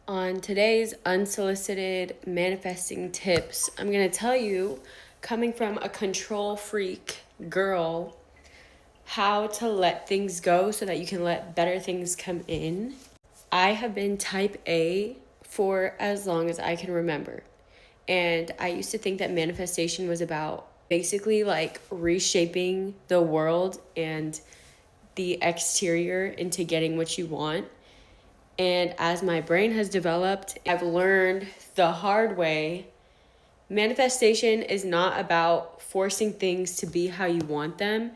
On today's unsolicited manifesting tips, I'm going to tell you, coming from a control freak girl, how to let things go so that you can let better things come in. I have been type A for as long as I can remember. And I used to think that manifestation was about basically like reshaping the world and the exterior into getting what you want. And as my brain has developed, I've learned the hard way manifestation is not about forcing things to be how you want them.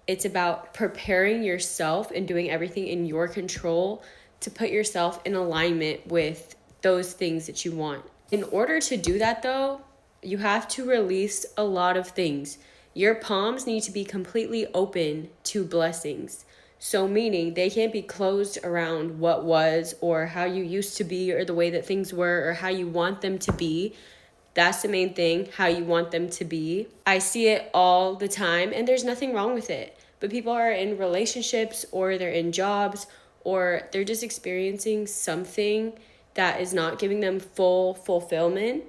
It's about preparing yourself and doing everything in your control to put yourself in alignment with those things that you want. In order to do that, though, you have to release a lot of things. Your palms need to be completely open to blessings. So, meaning they can't be closed around what was or how you used to be or the way that things were or how you want them to be. That's the main thing, how you want them to be. I see it all the time, and there's nothing wrong with it. But people are in relationships or they're in jobs or they're just experiencing something that is not giving them full fulfillment,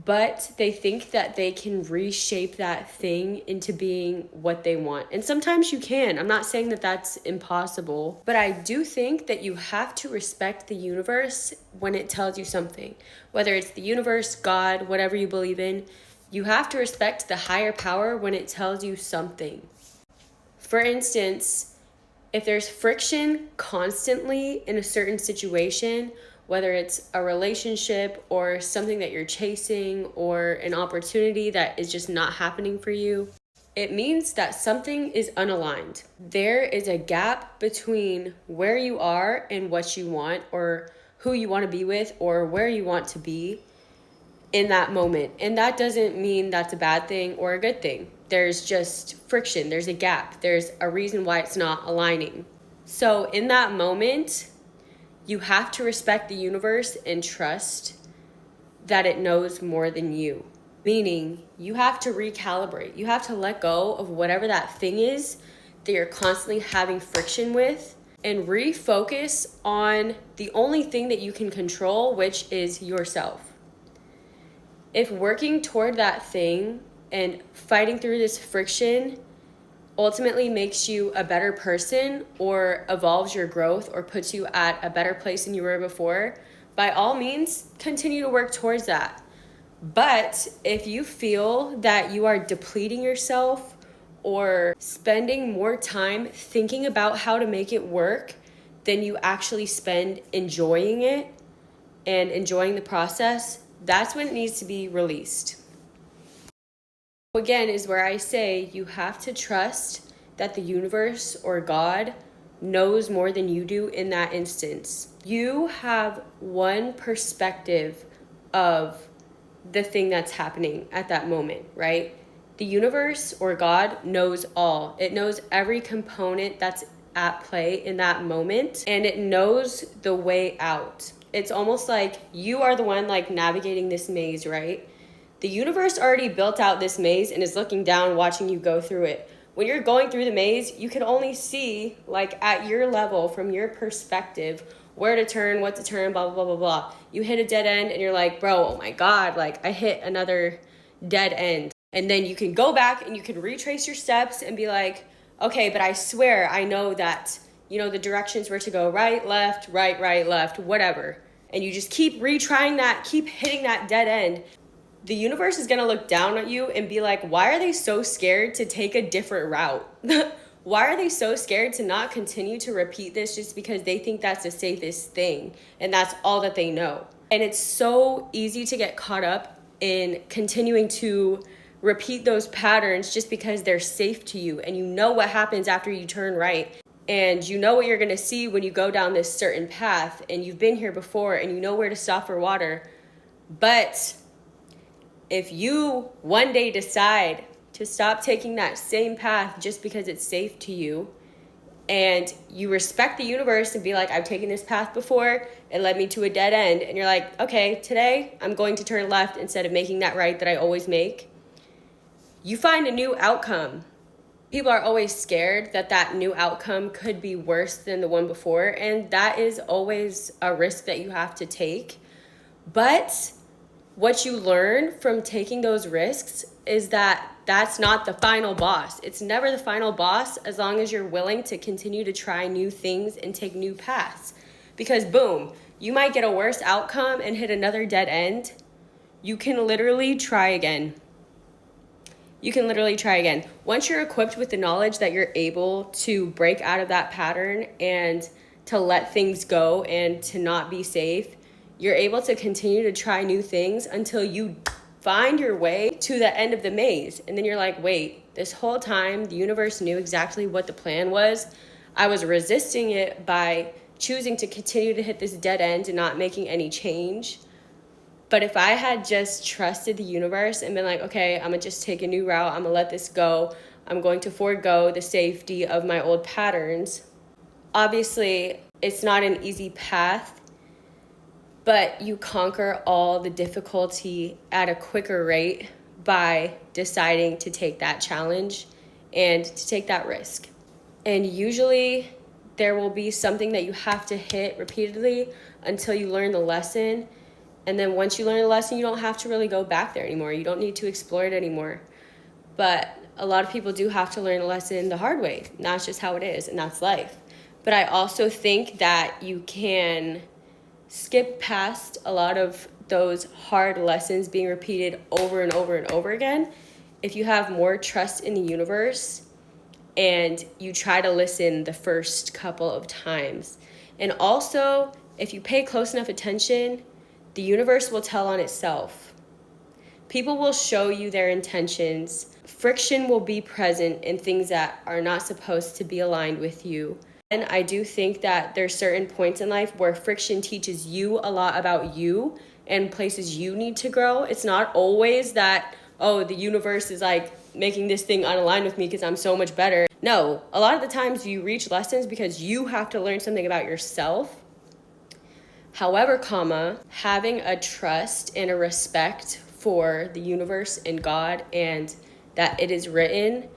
but they think that they can reshape that thing into being what they want. And sometimes you can. I'm not saying that that's impossible, but I do think that you have to respect the universe when it tells you something. Whether it's the universe, God, whatever you believe in, you have to respect the higher power when it tells you something. For instance, if there's friction constantly in a certain situation, whether it's a relationship or something that you're chasing or an opportunity that is just not happening for you, it means that something is unaligned. There is a gap between where you are and what you want, or who you want to be with, or where you want to be in that moment. And that doesn't mean that's a bad thing or a good thing. There's just friction, there's a gap, there's a reason why it's not aligning. So in that moment, you have to respect the universe and trust that it knows more than you. Meaning, you have to recalibrate. You have to let go of whatever that thing is that you're constantly having friction with and refocus on the only thing that you can control, which is yourself. If working toward that thing and fighting through this friction ultimately makes you a better person or evolves your growth or puts you at a better place than you were before, by all means, continue to work towards that. But if you feel that you are depleting yourself or spending more time thinking about how to make it work than you actually spend enjoying it and enjoying the process, that's when it needs to be released. Again, is where I say you have to trust that the universe or God knows more than you do in that instance. You have one perspective of the thing that's happening at that moment, right? The universe or God knows all. It knows every component that's at play in that moment, and it knows the way out. It's almost like you are the one like navigating this maze, right? The universe already built out this maze and is looking down, watching you go through it. When you're going through the maze, you can only see, like at your level, from your perspective, where to turn, what to turn, blah, blah, blah, blah, blah. You hit a dead end and you're like, bro, oh my God, like I hit another dead end. And then you can go back and you can retrace your steps and be like, okay, but I swear I know that, the directions were to go right, left, right, left, whatever. And you just keep retrying that, keep hitting that dead end. The universe is going to look down at you and be like, why are they so scared to take a different route? Why are they so scared to not continue to repeat this just because they think that's the safest thing and that's all that they know? And it's so easy to get caught up in continuing to repeat those patterns just because they're safe to you and you know what happens after you turn right. And you know what you're going to see when you go down this certain path and you've been here before and you know where to stop for water. But if you one day decide to stop taking that same path just because it's safe to you, and you respect the universe and be like, I've taken this path before, it led me to a dead end, and you're like, okay, today I'm going to turn left instead of making that right that I always make, you find a new outcome. people are always scared that that new outcome could be worse than the one before, and that is always a risk that you have to take. But what you learn from taking those risks is that that's not the final boss. It's never the final boss as long as you're willing to continue to try new things and take new paths. Because boom, you might get a worse outcome and hit another dead end. You can literally try again. You can literally try again. Once you're equipped with the knowledge that you're able to break out of that pattern and to let things go and to not be safe, you're able to continue to try new things until you find your way to the end of the maze. And then you're like, wait, this whole time the universe knew exactly what the plan was. I was resisting it by choosing to continue to hit this dead end and not making any change. But if I had just trusted the universe and been like, okay, I'm gonna just take a new route, I'm gonna let this go, I'm going to forego the safety of my old patterns. Obviously, it's not an easy path, but you conquer all the difficulty at a quicker rate by deciding to take that challenge and to take that risk. And usually there will be something that you have to hit repeatedly until you learn the lesson. And then once you learn the lesson, you don't have to really go back there anymore. You don't need to explore it anymore. But a lot of people do have to learn a lesson the hard way. And that's just how it is, and that's life. But I also think that you can skip past a lot of those hard lessons being repeated over and over and over again if you have more trust in the universe and you try to listen the first couple of times. And also, if you pay close enough attention, the universe will tell on itself. People will show you their intentions. Friction will be present in things that are not supposed to be aligned with you. And I do think that there's certain points in life where friction teaches you a lot about you and places you need to grow. It's not always that, oh, the universe is like making this thing unaligned with me because I'm so much better. No, a lot of the times you reach lessons because you have to learn something about yourself. However, having a trust and a respect for the universe and God and that it is written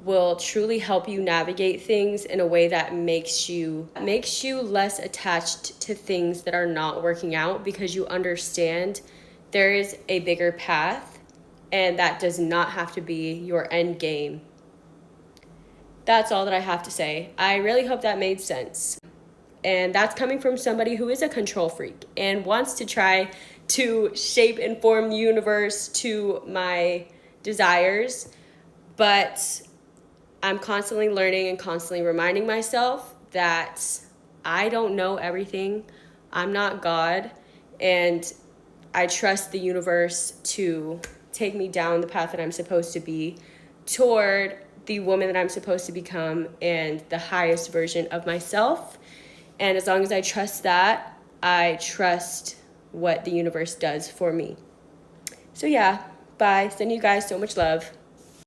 will truly help you navigate things in a way that makes you less attached to things that are not working out, because you understand there is a bigger path and that does not have to be your end game. That's all that I have to say. I really hope that made sense. And that's coming from somebody who is a control freak and wants to try to shape and form the universe to my desires. But I'm constantly learning and constantly reminding myself that I don't know everything. I'm not God. And I trust the universe to take me down the path that I'm supposed to be toward the woman that I'm supposed to become and the highest version of myself. And as long as I trust that, I trust what the universe does for me. So yeah, bye. Send you guys so much love.